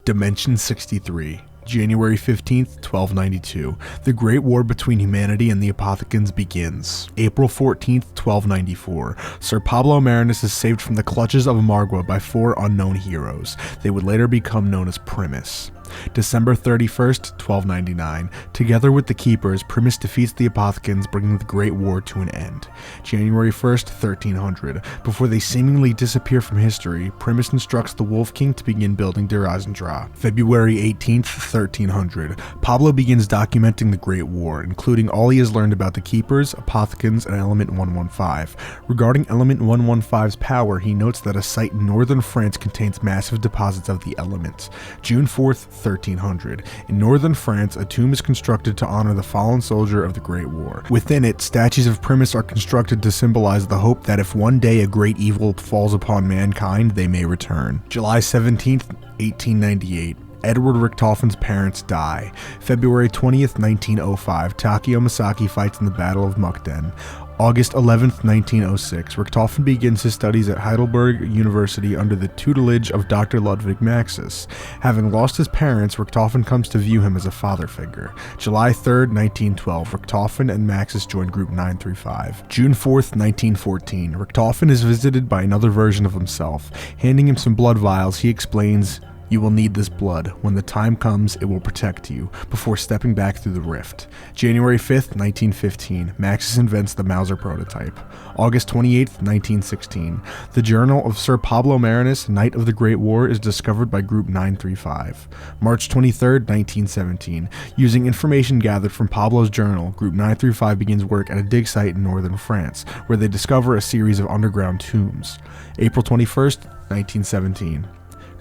Dimension 63. January 15th, 1292. The Great War between humanity and the Apothicans begins. April 14th, 1294. Sir Pablo Marinus is saved from the clutches of Amargua by 4 unknown heroes. They would later become known as Primus. December 31st, 1299. Together with the Keepers, Primus defeats the Apothicans, bringing the Great War to an end. January 1st, 1300. Before they seemingly disappear from history, Primus instructs the Wolf King to begin building Der Eisendra. February 18th, 1300. Pablo begins documenting the Great War, including all he has learned about the Keepers, Apothicans, and Element 115. Regarding Element 115's power, he notes that a site in northern France contains massive deposits of the element. June 4th, 1300. In northern France, a tomb is constructed to honor the fallen soldier of the Great War. Within it, statues of Primus are constructed to symbolize the hope that if one day a great evil falls upon mankind, they may return. July 17th, 1898. Edward Richtofen's parents die. February 20th, 1905. Takeo Masaki fights in the Battle of Mukden. August 11th, 1906. Richtofen begins his studies at Heidelberg University under the tutelage of Dr. Ludwig Maxis. Having lost his parents, Richtofen comes to view him as a father figure. July 3rd, 1912. Richtofen and Maxis join Group 935. June 4th, 1914. Richtofen is visited by another version of himself. Handing him some blood vials, he explains, "You will need this blood. When the time comes, it will protect you," before stepping back through the rift. January 5th, 1915. Maxis invents the Mauser prototype. August 28th, 1916. The journal of Sir Pablo Marinus, Knight of the Great War, is discovered by Group 935. March 23rd, 1917. Using information gathered from Pablo's journal, Group 935 begins work at a dig site in northern France, where they discover a series of underground tombs. April 21st, 1917.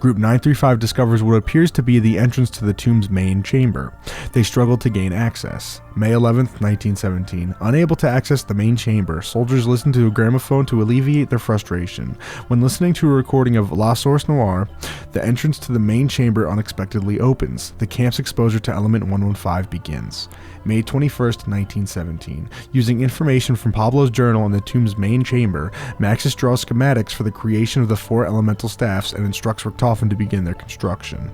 Group 935 discovers what appears to be the entrance to the tomb's main chamber. They struggle to gain access. May 11th, 1917. Unable to access the main chamber, soldiers listen to a gramophone to alleviate their frustration. When listening to a recording of La Source Noire, the entrance to the main chamber unexpectedly opens. The camp's exposure to Element 115 begins. May 21st, 1917. Using information from Pablo's journal in the tomb's main chamber, Maxis draws schematics for the creation of the 4 elemental staffs and instructs Richtofen to begin their construction.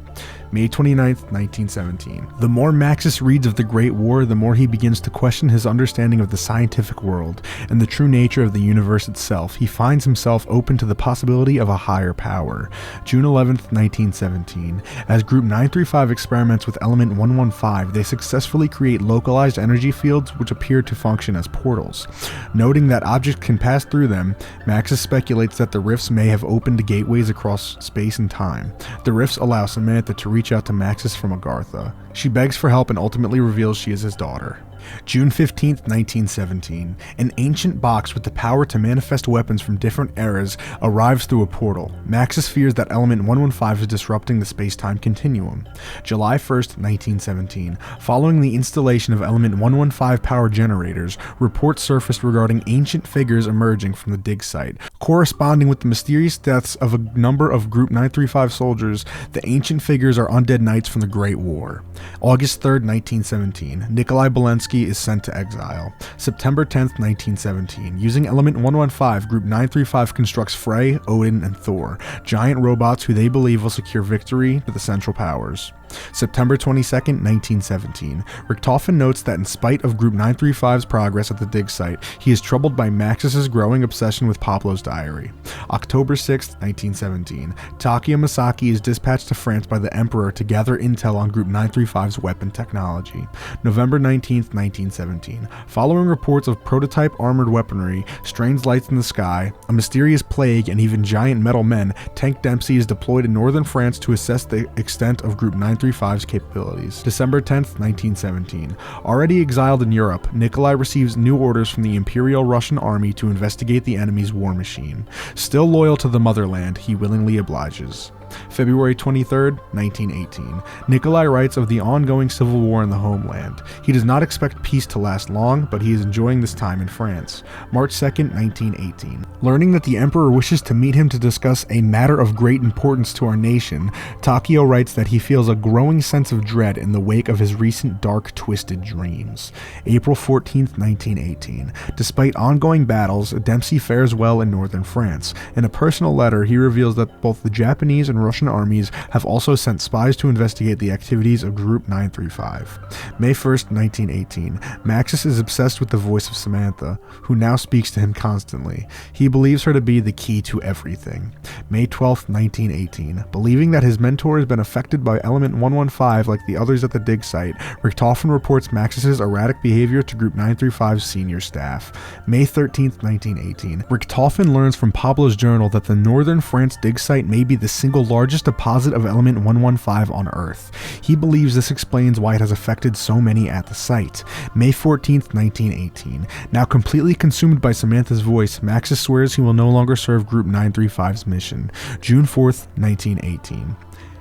May 29th, 1917. The more Maxis reads of the Great War, the more he begins to question his understanding of the scientific world and the true nature of the universe itself. He finds himself open to the possibility of a higher power. June 11th, 1917. As Group 935 experiments with Element 115, they successfully create localized energy fields which appear to function as portals. Noting that objects can pass through them, Maxis speculates that the rifts may have opened gateways across space and time. The rifts allow Samantha to reach out to Maxis from Agartha. She begs for help and ultimately reveals she is his daughter. June 15th, 1917. An ancient box with the power to manifest weapons from different eras arrives through a portal. Maxis fears that Element 115 is disrupting the space-time continuum. July 1st, 1917. Following the installation of Element 115 power generators, reports surfaced regarding ancient figures emerging from the dig site. Corresponding with the mysterious deaths of a number of Group 935 soldiers, the ancient figures are undead knights from the Great War. August 3rd, 1917. Nikolai Belensky is sent to exile. September 10th, 1917. Using Element 115, Group 935 constructs Frey, Odin, and Thor, giant robots who they believe will secure victory for the Central Powers. September 22nd, 1917. Richtofen notes that in spite of Group 935's progress at the dig site, he is troubled by Maxis' growing obsession with Pablo's diary. October 6th, 1917. Takeo Masaki is dispatched to France by the Emperor to gather intel on Group 935's weapon technology. November 19th, 1917. Following reports of prototype armored weaponry, strange lights in the sky, a mysterious plague, and even giant metal men, Tank Dempsey is deployed in northern France to assess the extent of Group 935's capabilities. December 10th, 1917. Already exiled in Europe, Nikolai receives new orders from the Imperial Russian Army to investigate the enemy's war machine. Still loyal to the motherland, he willingly obliges. February 23rd, 1918. Nikolai writes of the ongoing civil war in the homeland. He does not expect peace to last long, but he is enjoying this time in France. March 2nd, 1918. Learning that the Emperor wishes to meet him to discuss a matter of great importance to our nation, Takeo writes that he feels a growing sense of dread in the wake of his recent dark, twisted dreams. April 14th, 1918. Despite ongoing battles, Dempsey fares well in northern France. In a personal letter, he reveals that both the Japanese and and Russian armies have also sent spies to investigate the activities of Group 935. May 1st, 1918. Maxis is obsessed with the voice of Samantha, who now speaks to him constantly. He believes her to be the key to everything. May 12th, 1918. Believing that his mentor has been affected by Element 115 like the others at the dig site, Richtofen reports Maxis's erratic behavior to Group 935's senior staff. May 13th, 1918. Richtofen learns from Pablo's journal that the northern France dig site may be the single largest deposit of Element 115 on Earth. He believes this explains why it has affected so many at the site. May 14th, 1918. Now completely consumed by Samantha's voice, Maxis swears he will no longer serve Group 935's mission. June 4th, 1918.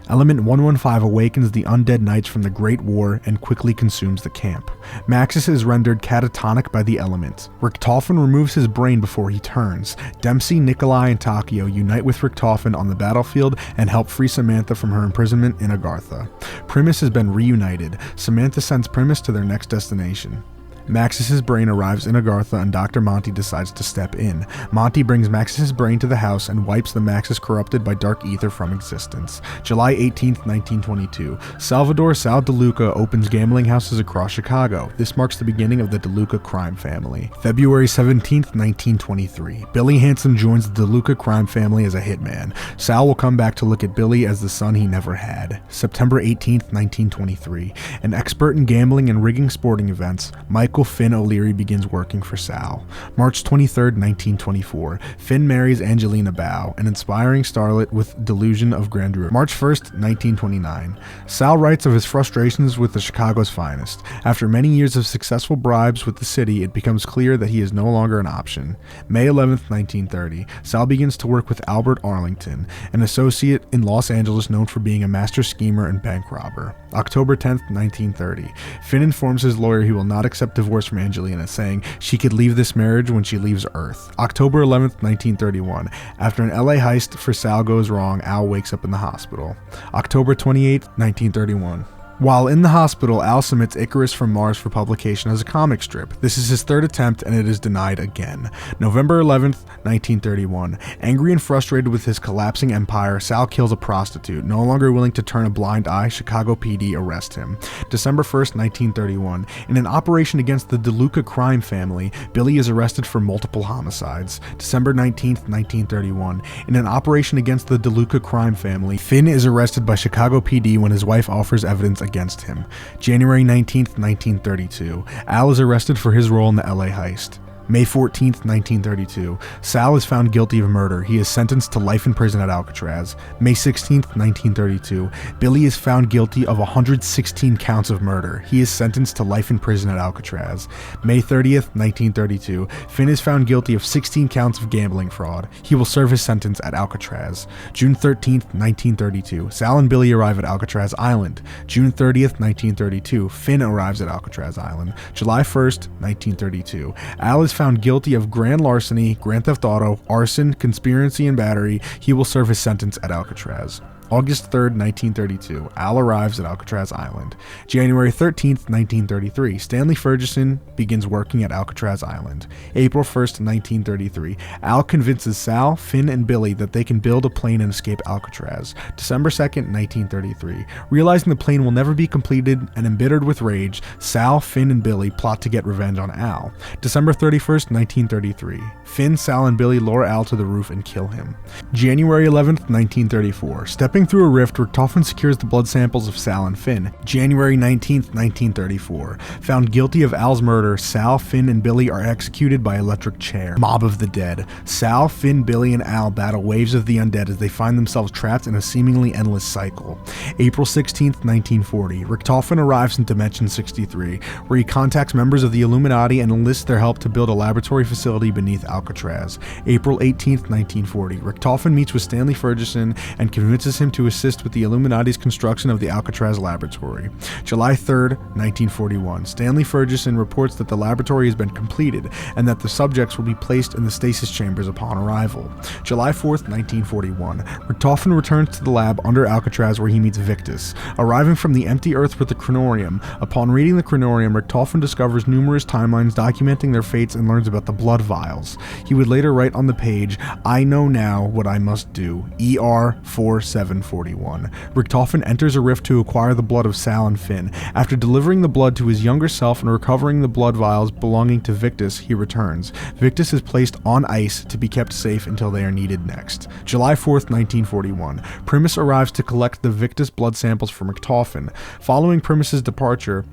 Element 115 awakens the undead knights from the Great War and quickly consumes the camp. Maxis is rendered catatonic by the element. Richtofen removes his brain before he turns. Dempsey, Nikolai, and Takio unite with Richtofen on the battlefield and help free Samantha from her imprisonment in Agartha. Primus has been reunited. Samantha sends Primus to their next destination. Maxis's brain arrives in Agartha and Dr. Monty decides to step in. Monty brings Maxis's brain to the house and wipes the Maxis corrupted by dark ether from existence. July 18th, 1922. Salvador Sal DeLuca opens gambling houses across Chicago. This marks the beginning of the DeLuca crime family. February 17th, 1923. Billy Handsome joins the DeLuca crime family as a hitman. Sal will come back to look at Billy as the son he never had. September 18th, 1923. An expert in gambling and rigging sporting events, Michael Finn O'Leary begins working for Sal. March 23, 1924. Finn marries Angelina Bow, an inspiring starlet with delusion of grandeur. March 1, 1929. Sal writes of his frustrations with the Chicago's finest. After many years of successful bribes with the city, it becomes clear that he is no longer an option. May 11, 1930. Sal begins to work with Albert Arlington, an associate in Los Angeles known for being a master schemer and bank robber. October 10, 1930. Finn informs his lawyer he will not accept divorce from Angelina, saying she could leave this marriage when she leaves Earth. October 11th, 1931. After an LA heist for Sal goes wrong, Al wakes up in the hospital. October 28th, 1931. While in the hospital, Al submits Icarus from Mars for publication as a comic strip. This is his third attempt and it is denied again. November 11th, 1931. Angry and frustrated with his collapsing empire, Sal kills a prostitute. No longer willing to turn a blind eye, Chicago PD arrest him. December 1st, 1931. In an operation against the DeLuca crime family, Billy is arrested for multiple homicides. December 19th, 1931. In an operation against the DeLuca crime family, Finn is arrested by Chicago PD when his wife offers evidence against him. January 19th, 1932. Al is arrested for his role in the LA heist. May 14th, 1932. Sal is found guilty of murder. He is sentenced to life in prison at Alcatraz. May 16th, 1932. Billy is found guilty of 116 counts of murder. He is sentenced to life in prison at Alcatraz. May 30th, 1932. Finn is found guilty of 16 counts of gambling fraud. He will serve his sentence at Alcatraz. June 13th, 1932. Sal and Billy arrive at Alcatraz Island. June 30th, 1932. Finn arrives at Alcatraz Island. July 1st, 1932. Al is found guilty of grand larceny, grand theft auto, arson, conspiracy, and battery. He will serve his sentence at Alcatraz. August 3rd, 1932. Al arrives at Alcatraz Island. January 13th, 1933. Stanley Ferguson begins working at Alcatraz Island. April 1st, 1933. Al convinces Sal, Finn, and Billy that they can build a plane and escape Alcatraz. December 2nd, 1933. Realizing the plane will never be completed and embittered with rage, Sal, Finn, and Billy plot to get revenge on Al. December 31st, 1933. Finn, Sal, and Billy lure Al to the roof and kill him. January 11th, 1934. Stepping through a rift, Richtofen secures the blood samples of Sal and Finn. January 19th, 1934. Found guilty of Al's murder, Sal, Finn, and Billy are executed by electric chair. Mob of the Dead. Sal, Finn, Billy, and Al battle waves of the undead as they find themselves trapped in a seemingly endless cycle. April 16th, 1940. Richtofen arrives in Dimension 63, where he contacts members of the Illuminati and enlists their help to build a laboratory facility beneath Alcatraz. April 18th, 1940. Richtofen meets with Stanley Ferguson and convinces him to assist with the Illuminati's construction of the Alcatraz laboratory. July 3rd, 1941. Stanley Ferguson reports that the laboratory has been completed and that the subjects will be placed in the stasis chambers upon arrival. July 4th, 1941. Richtofen returns to the lab under Alcatraz where he meets Victus. Arriving from the empty Earth with the Chronorium, upon reading the Chronorium, Richtofen discovers numerous timelines documenting their fates and learns about the blood vials. He would later write on the page, "I know now what I must do. ER 47 1141. Richtofen enters a rift to acquire the blood of Sal and Finn. After delivering the blood to his younger self and recovering the blood vials belonging to Victus, he returns. Victus is placed on ice to be kept safe until they are needed next. July 4th, 1941. Primus arrives to collect the Victus blood samples from Richtofen. Following Primus's departure,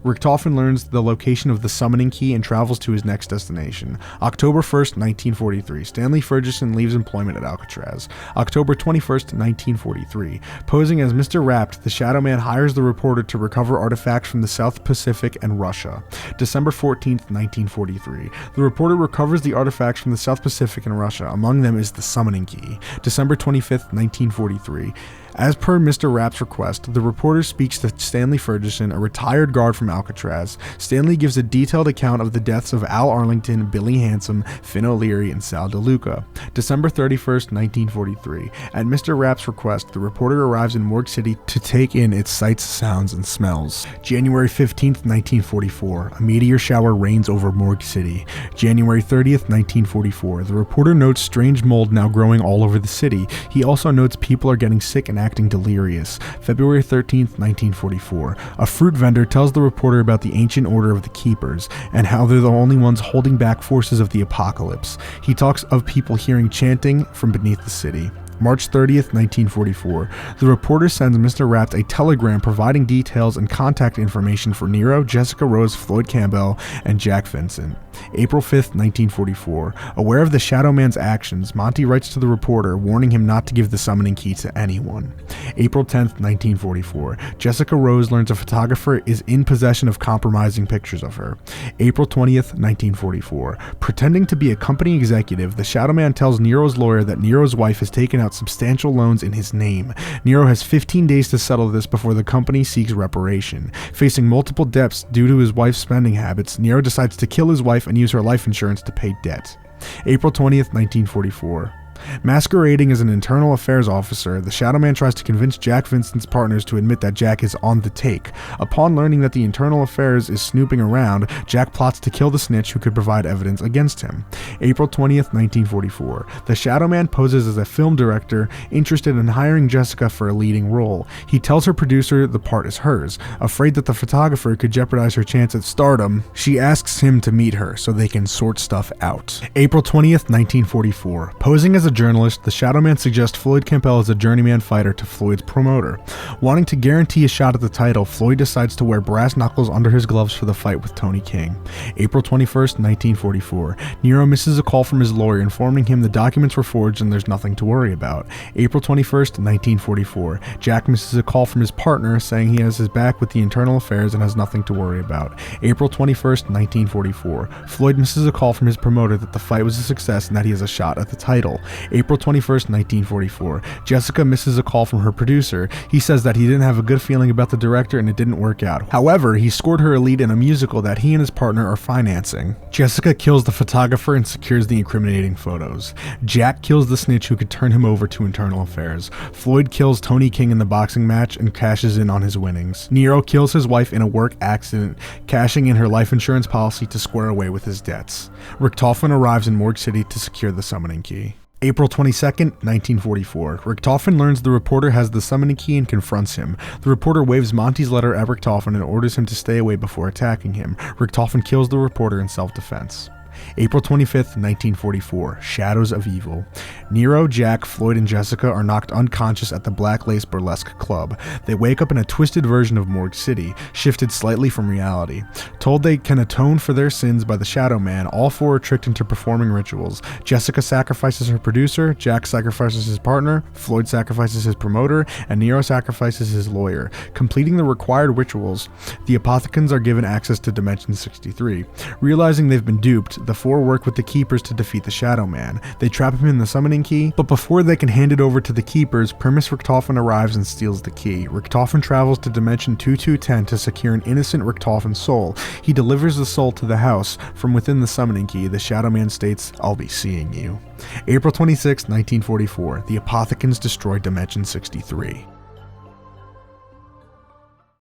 Richtofen learns the location of the summoning key and travels to his next destination. October 1st, 1943. Stanley Ferguson leaves employment at Alcatraz. October 21st, 1943. Posing as Mr. Rapt, the Shadow Man hires the reporter to recover artifacts from the South Pacific and Russia. December 14th, 1943. The reporter recovers the artifacts from the South Pacific and Russia. Among them is the summoning key. December 25th, 1943. As per Mr. Rapp's request, the reporter speaks to Stanley Ferguson, a retired guard from Alcatraz. Stanley gives a detailed account of the deaths of Al Arlington, Billy Handsome, Finn O'Leary, and Sal DeLuca. December 31st, 1943. At Mr. Rapp's request, the reporter arrives in Morgue City to take in its sights, sounds, and smells. January 15th, 1944. A meteor shower rains over Morgue City. January 30th, 1944. The reporter notes strange mold now growing all over the city. He also notes people are getting sick and acting delirious. February 13th, 1944. A fruit vendor tells the reporter about the ancient order of the Keepers and how they're the only ones holding back forces of the apocalypse. He talks of people hearing chanting from beneath the city. March 30th, 1944. The reporter sends Mr. Rapt a telegram providing details and contact information for Nero, Jessica Rose, Floyd Campbell, and Jack Vincent. April 5th, 1944. Aware of the Shadow Man's actions, Monty writes to the reporter, warning him not to give the summoning key to anyone. April 10th, 1944. Jessica Rose learns a photographer is in possession of compromising pictures of her. April 20th, 1944. Pretending to be a company executive, the Shadow Man tells Nero's lawyer that Nero's wife has taken out substantial loans in his name. Nero has 15 days to settle this before the company seeks reparation. Facing multiple debts due to his wife's spending habits, Nero decides to kill his wife and use her life insurance to pay debt. April 20th, 1944. Masquerading as an internal affairs officer, the Shadow Man tries to convince Jack Vincent's partners to admit that Jack is on the take. Upon learning that the internal affairs is snooping around, Jack plots to kill the snitch who could provide evidence against him. April 20th, 1944. The Shadow Man poses as a film director interested in hiring Jessica for a leading role. He tells her producer the part is hers. Afraid that the photographer could jeopardize her chance at stardom, she asks him to meet her so they can sort stuff out. April 20th, 1944. Posing as a journalist, the Shadow Man suggests Floyd Campbell as a journeyman fighter to Floyd's promoter. Wanting to guarantee a shot at the title, Floyd decides to wear brass knuckles under his gloves for the fight with Tony King. April 21st, 1944. Nero misses a call from his lawyer informing him the documents were forged and there's nothing to worry about. April 21st, 1944. Jack misses a call from his partner saying he has his back with the internal affairs and has nothing to worry about. April 21st, 1944. Floyd misses a call from his promoter that the fight was a success and that he has a shot at the title. April 21st, 1944. Jessica misses a call from her producer. He says that he didn't have a good feeling about the director and it didn't work out. However, he scored her a lead in a musical that he and his partner are financing. Jessica kills the photographer and secures the incriminating photos. Jack kills the snitch who could turn him over to internal affairs. Floyd kills Tony King in the boxing match and cashes in on his winnings. Nero kills his wife in a work accident, cashing in her life insurance policy to square away with his debts. Richtofen arrives in Morgue City to secure the summoning key. April 22nd, 1944. Richtofen learns the reporter has the summoning key and confronts him. The reporter waves Monty's letter at Richtofen and orders him to stay away before attacking him. Richtofen kills the reporter in self-defense. April 25th, 1944. Shadows of Evil. Nero, Jack, Floyd, and Jessica are knocked unconscious at the Black Lace Burlesque Club. They wake up in a twisted version of Morgue City, shifted slightly from reality. Told they can atone for their sins by the Shadow Man, all four are tricked into performing rituals. Jessica sacrifices her producer, Jack sacrifices his partner, Floyd sacrifices his promoter, and Nero sacrifices his lawyer. Completing the required rituals, the Apothecans are given access to Dimension 63. Realizing they've been duped, the four work with the Keepers to defeat the Shadow Man. They trap him in the summoning key, but before they can hand it over to the Keepers, Primus Richtofen arrives and steals the key. Richtofen travels to Dimension 2210 to secure an innocent Richtofen soul. He delivers the soul to the house. From within the summoning key, the Shadow Man states, "I'll be seeing you." April 26, 1944. The Apothecans destroy Dimension 63.